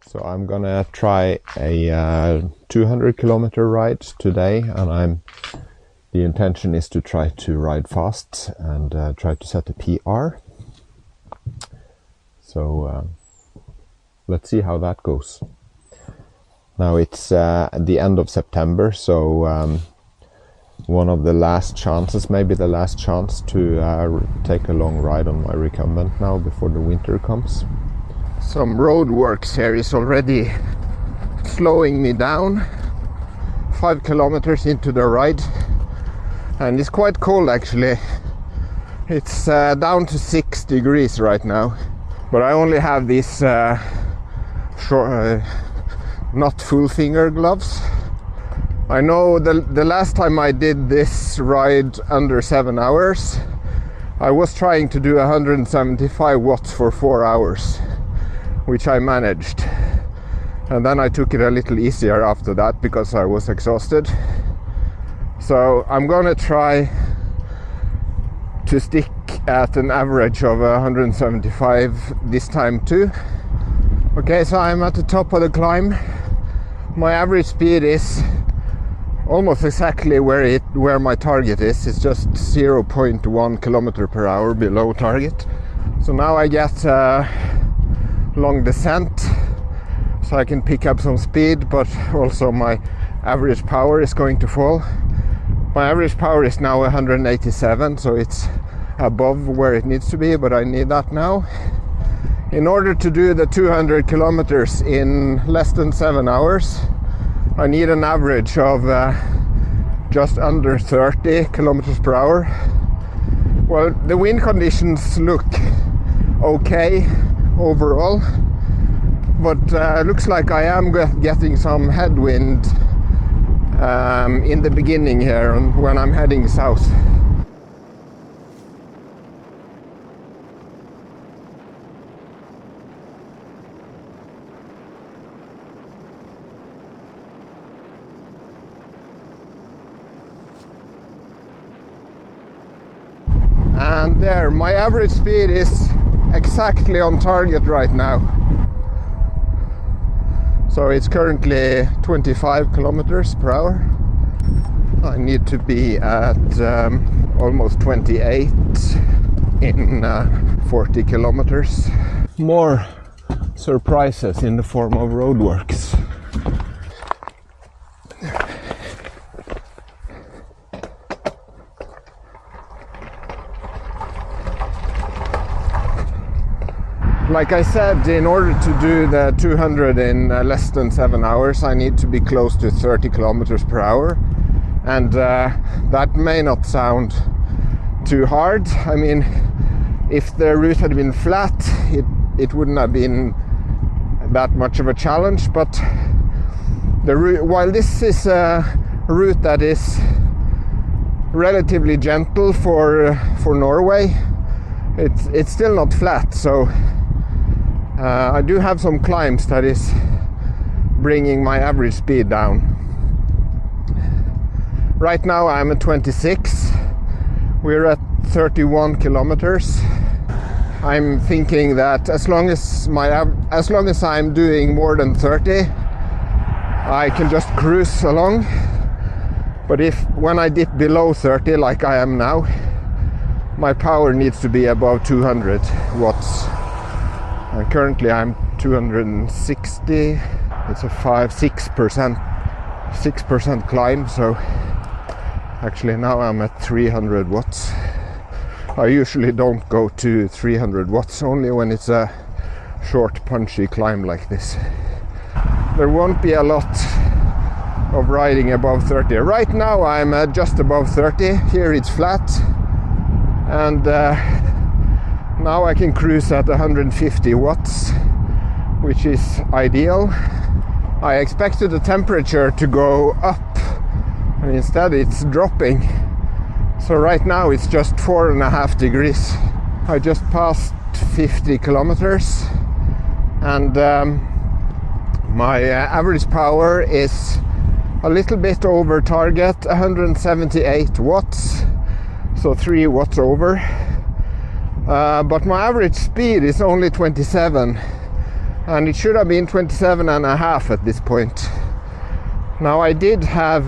So I'm gonna try a 200 kilometer ride today, and the intention is to try to ride fast and try to set a PR. So let's see how that goes. Now it's at the end of September, so one of the last chances, maybe the last chance to take a long ride on my recumbent now before the winter comes. Some road works here is already slowing me down 5 kilometers into the ride, and it's quite cold actually. It's down to 6 degrees right now, but I only have these short, not full finger gloves. I know the last time I did this ride under 7 hours, I was trying to do 175 watts for 4 hours, which I managed, and then I took it a little easier after that because I was exhausted. So I'm gonna try to stick at an average of 175 this time too. Okay, so I'm at the top of the climb. My average speed is almost exactly where my target is. It's just 0.1 kilometer per hour below target. So now I get long descent, so I can pick up some speed, but also my average power is going to fall. My average power is now 187, so it's above where it needs to be, but I need that now. In order to do the 200 kilometers in less than 7 hours, I need an average of just under 30 kilometers per hour. Well, the wind conditions look okay overall, but looks like I am getting some headwind in the beginning here when I'm heading south. And there, my average speed is exactly on target right now. So it's currently 25 kilometers per hour. I need to be at almost 28 in 40 kilometers. More surprises in the form of roadworks. Like I said, in order to do the 200 in less than 7 hours, I need to be close to 30 kilometers per hour. And that may not sound too hard. I mean, if the route had been flat, it wouldn't have been that much of a challenge. But the route, while this is a route that is relatively gentle for Norway, it's still not flat. So I do have some climbs that is bringing my average speed down. Right now I'm at 26. We're at 31 kilometers. I'm thinking that as long as I'm doing more than 30, I can just cruise along. But when I dip below 30, like I am now, my power needs to be above 200 watts. And currently I'm 260. It's a 6% climb, so actually now I'm at 300 watts. I usually don't go to 300 watts, only when it's a short punchy climb like this. There won't be a lot of riding above 30. Right now I'm just above 30. Here it's flat, and now I can cruise at 150 watts, which is ideal. I expected the temperature to go up, and instead it's dropping. So right now it's just 4.5 degrees. I just passed 50 kilometers, and my average power is a little bit over target, 178 watts, so 3 watts over. But my average speed is only 27. and it should have been 27.5 at this point. Now I did have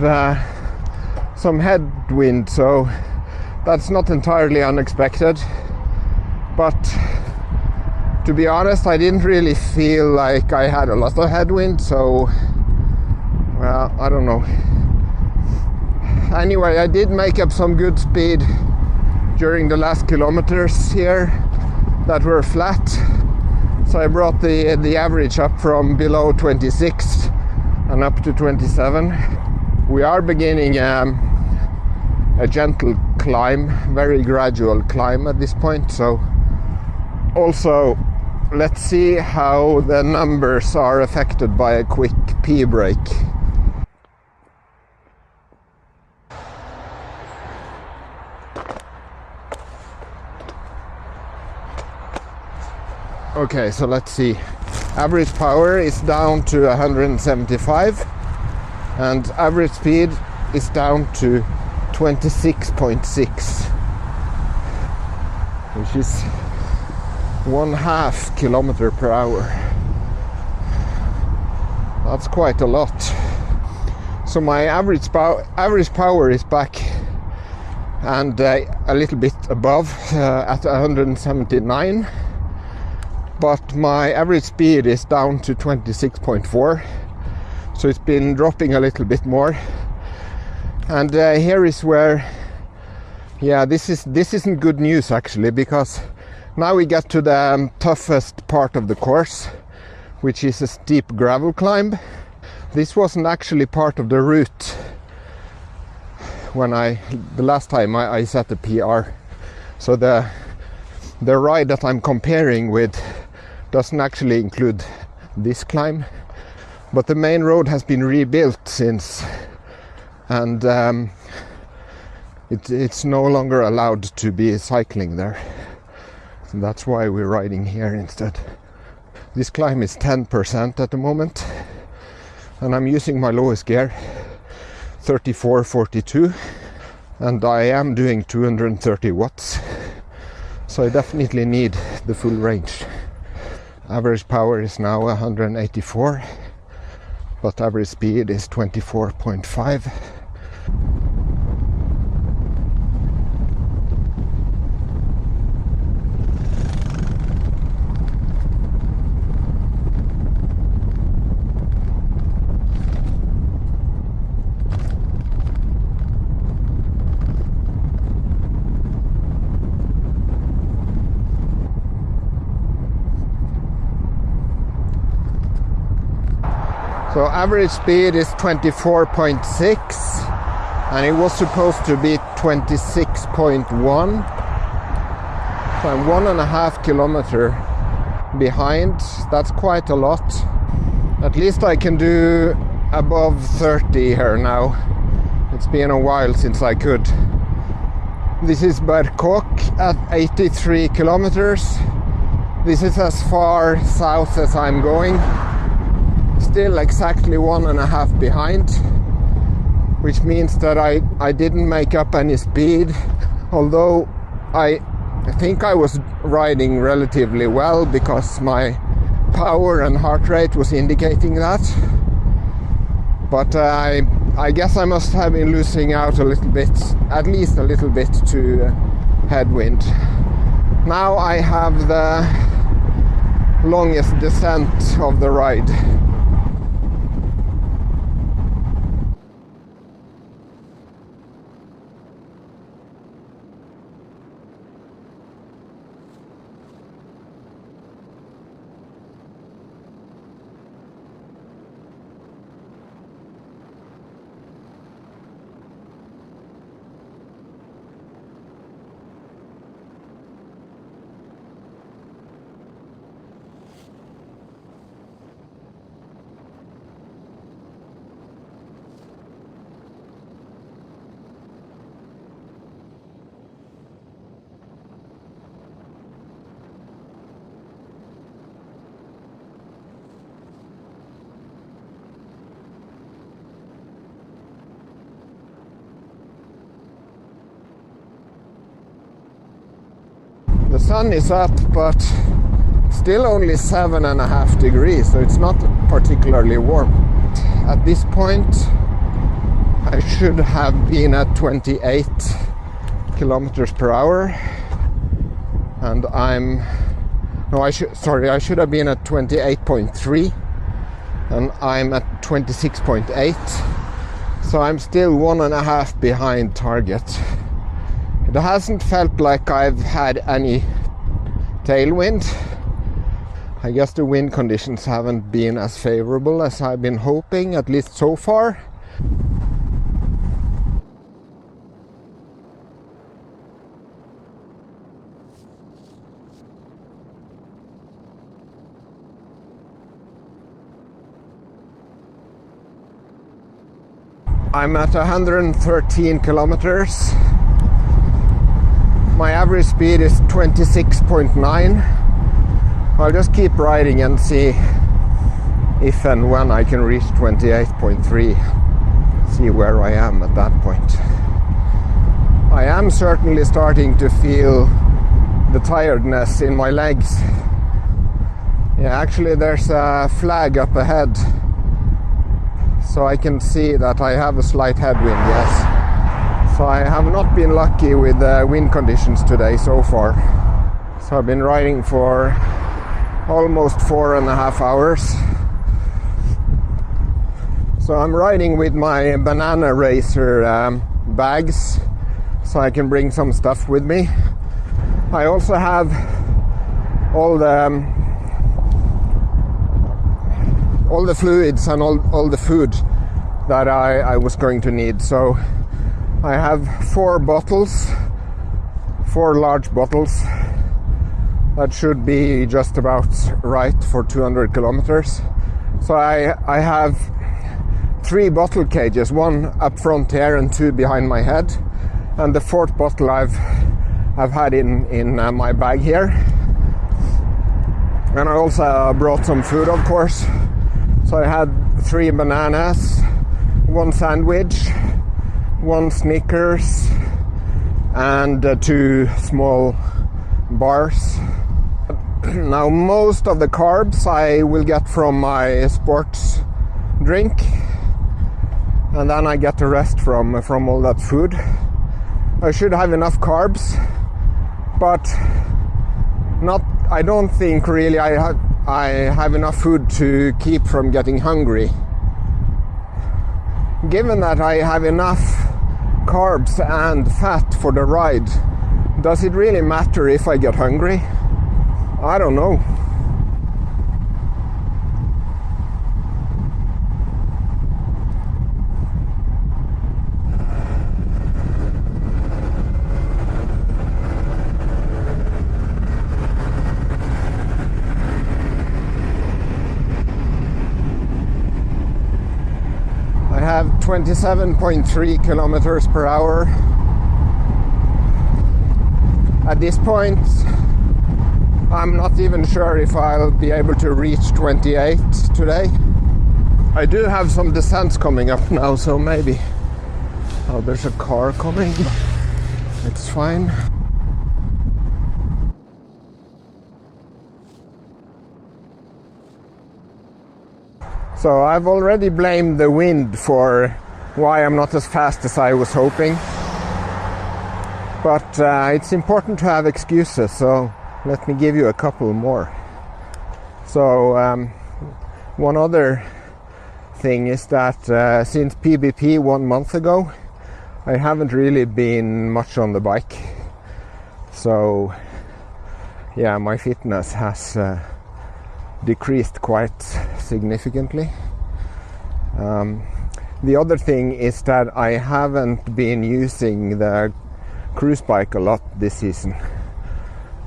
some headwind, so that's not entirely unexpected, but to be honest, I didn't really feel like I had a lot of headwind, so well, I don't know. Anyway, I did make up some good speed during the last kilometers here that were flat, so I brought the average up from below 26 and up to 27. We are beginning a gentle climb, very gradual climb at this point, so also let's see how the numbers are affected by a quick pee break. Okay, so let's see. Average power is down to 175 and average speed is down to 26.6, which is 1/2 kilometer per hour. That's quite a lot. So my average power is back and a little bit above at 179. But my average speed is down to 26.4, so it's been dropping a little bit more. And here is where, yeah, this isn't good news actually, because now we get to the toughest part of the course, which is a steep gravel climb. This wasn't actually part of the route when the last time I set a PR. So the ride that I'm comparing with doesn't actually include this climb, but the main road has been rebuilt since, and it's no longer allowed to be cycling there, so that's why we're riding here instead. This climb is 10% at the moment, and I'm using my lowest gear, 3442, and I am doing 230 watts, so I definitely need the full range. Average power is now 184, but average speed is 24.5. So average speed is 24.6 and it was supposed to be 26.1. So I'm 1.5 kilometer behind. That's quite a lot. At least I can do above 30 here now. It's been a while since I could. This is Berkåk at 83 kilometers. This is as far south as I'm going. Still exactly 1.5 behind, which means that I didn't make up any speed, although I think I was riding relatively well because my power and heart rate was indicating that. But I guess I must have been losing out a little bit, at least a little bit, to headwind. Now I have the longest descent of the ride. The sun is up, but Still only 7.5 degrees, so it's not particularly warm. At this point, I should have been at 28 kilometers per hour, and I should have been at 28.3, and I'm at 26.8, so I'm still 1.5 behind target. It hasn't felt like I've had any tailwind. I guess the wind conditions haven't been as favorable as I've been hoping, at least so far. I'm at 113 kilometers. My average speed is 26.9. I'll just keep riding and see if and when I can reach 28.3. See where I am at that point. I am certainly starting to feel the tiredness in my legs. Yeah, actually there's a flag up ahead, so I can see that I have a slight headwind, yes. So I have not been lucky with the wind conditions today so far. So I've been riding for almost 4.5 hours. So I'm riding with my banana racer bags, so I can bring some stuff with me. I also have all the fluids and all the food that I was going to need. So I have 4 large bottles. That should be just about right for 200 kilometers. So I have 3 bottle cages, 1 up front here and 2 behind my head. And the 4th bottle I've had in my bag here. And I also brought some food, of course. So I had 3 bananas, 1 sandwich, 1 Snickers, and 2 small bars. Now most of the carbs I will get from my sports drink, and then I get the rest from all that food. I should have enough carbs, but I don't think really I have enough food to keep from getting hungry. Given that I have enough carbs and fat for the ride, does it really matter if I get hungry? I don't know. I have 27.3 kilometers per hour. At this point, I'm not even sure if I'll be able to reach 28 today. I do have some descents coming up now, so maybe... Oh, there's a car coming. It's fine. So I've already blamed the wind for why I'm not as fast as I was hoping. But it's important to have excuses, so let me give you a couple more. So one other thing is that since PBP 1 month ago, I haven't really been much on the bike. So yeah, my fitness has decreased quite significantly. The other thing is that I haven't been using the cruise bike a lot this season.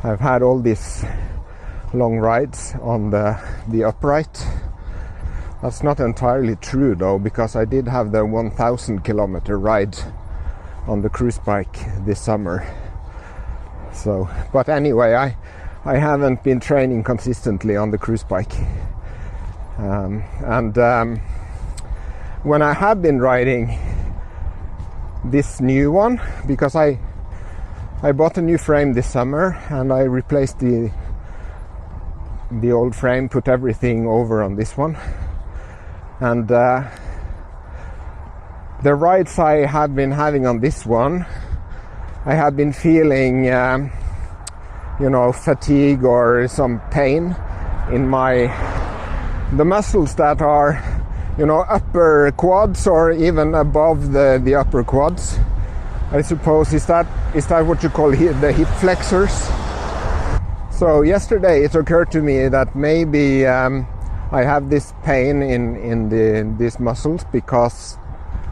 I've had all these long rides on the upright. That's not entirely true though, because I did have the 1,000 kilometer ride on the cruise bike this summer. So, but anyway, I haven't been training consistently on the cruise bike. When I have been riding this new one, because I bought a new frame this summer and I replaced the the old frame, put everything over on this one, and the rides I have been having on this one, I have been feeling fatigue or some pain in the muscles that are upper quads or even above the upper quads, I suppose. Is that what you call the hip flexors? So yesterday it occurred to me that maybe I have this pain in these muscles because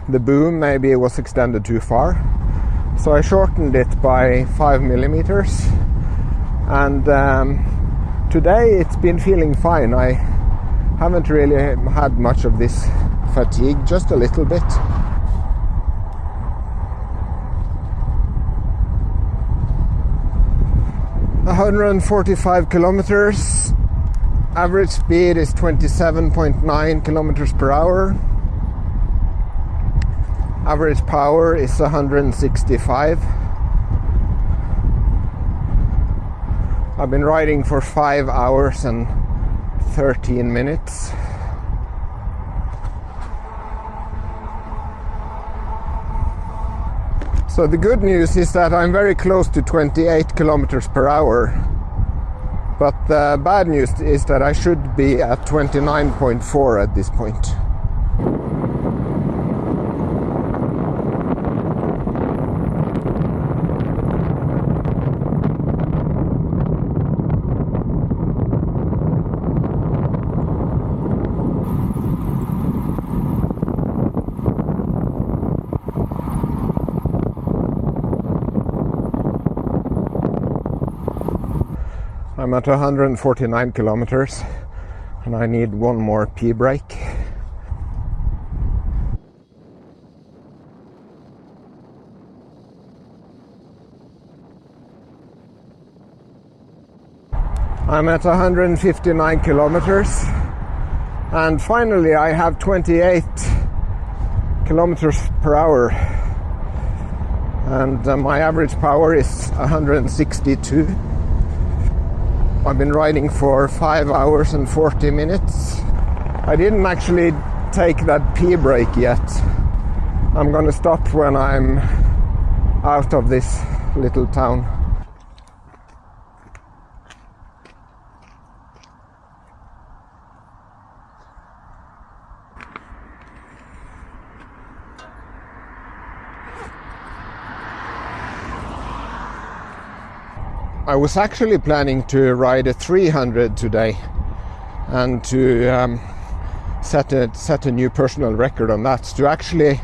the boom maybe was extended too far. So I shortened it by 5 millimeters, and today it's been feeling fine. I haven't really had much of this fatigue, just a little bit. $145 kilometers. Average speed is 27.9 kilometers per hour. Average power is 165. I've been riding for 5 hours and 13 minutes. So the good news is that I'm very close to 28 kilometers per hour. But the bad news is that I should be at 29.4 at this point. I'm at 149 kilometers and I need one more P break. I'm at 159 kilometers and finally I have 28 kilometers per hour, and my average power is 162. I've been riding for 5 hours and 40 minutes. I didn't actually take that P break yet. I'm gonna stop when I'm out of this little town. I was actually planning to ride a 300 today and to set a new personal record on that, to actually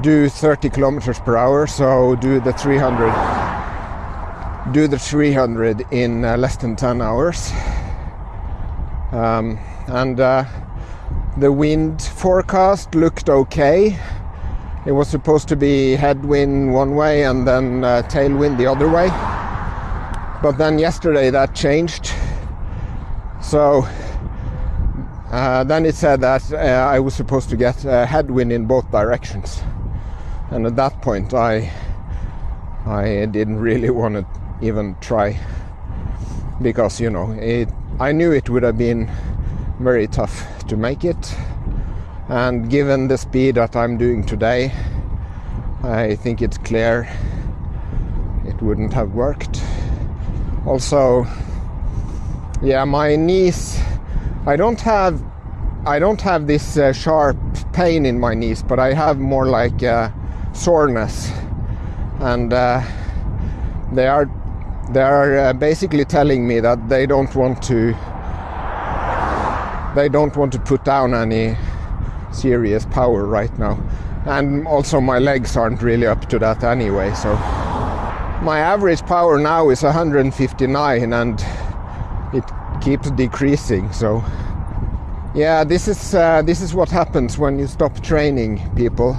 do 30 kilometers per hour, so do the 300 in less than 10 hours. The wind forecast looked okay. It was supposed to be headwind one way and then tailwind the other way. But then yesterday that changed. So then it said that I was supposed to get headwind in both directions. And at that point I didn't really want to even try. Because, I knew it would have been very tough to make it. And given the speed that I'm doing today, I think it's clear it wouldn't have worked. Also, yeah, my knees, I don't have this sharp pain in my knees, but I have more like soreness, and they are basically telling me that they don't want to put down any serious power right now, and also my legs aren't really up to that anyway. So my average power now is 159 and it keeps decreasing. So yeah, this is what happens when you stop training, people.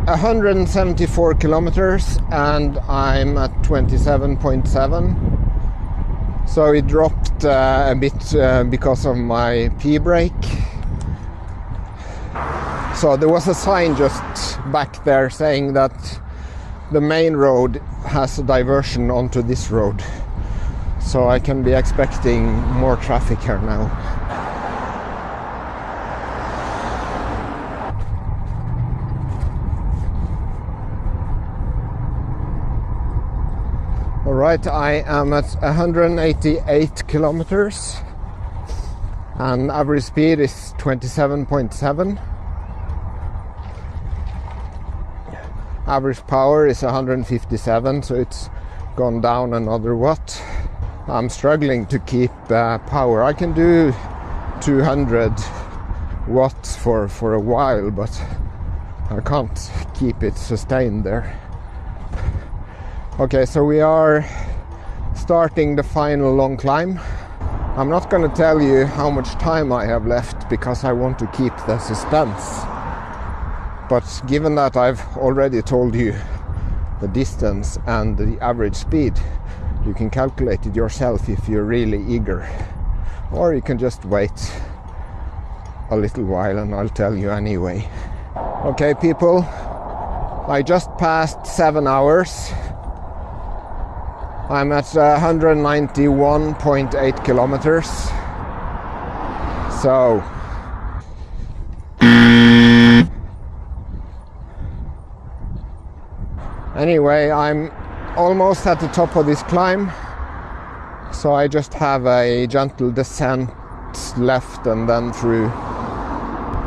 $174 kilometers and I'm at 27.7. So it dropped a bit because of my P break. So there was a sign just back there saying that the main road has a diversion onto this road. So I can be expecting more traffic here now. Alright, I am at 188 kilometers and average speed is 27.7. Average power is 157, so it's gone down another watt. I'm struggling to keep power. I can do 200 watts for a while, but I can't keep it sustained there. Okay, so we are starting the final long climb. I'm not going to tell you how much time I have left because I want to keep the suspense. But given that I've already told you the distance and the average speed, you can calculate it yourself if you're really eager. Or you can just wait a little while and I'll tell you anyway. Okay, people, I just passed 7 hours. I'm at 191.8 kilometers. So anyway, I'm almost at the top of this climb. So I just have a gentle descent left and then through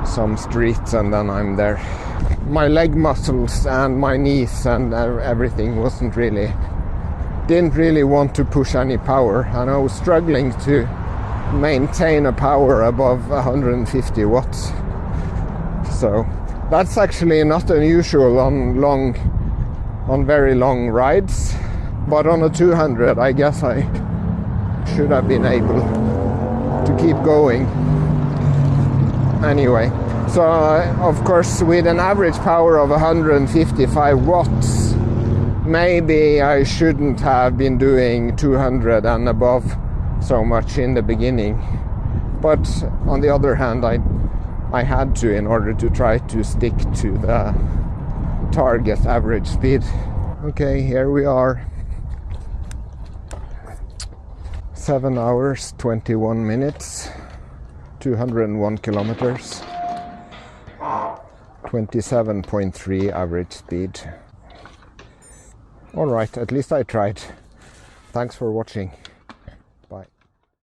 some streets and then I'm there. My leg muscles and my knees and everything didn't really want to push any power, and I was struggling to maintain a power above 150 watts. So that's actually not unusual on very long rides, but on a 200 I guess I should have been able to keep going anyway. So of course with an average power of 155 watts, maybe I shouldn't have been doing 200 and above so much in the beginning, but on the other hand I had to in order to try to stick to the target average speed. Okay, here we are. 7 hours 21 minutes, 201 kilometers, 27.3 average speed. Alright, at least I tried. Thanks for watching.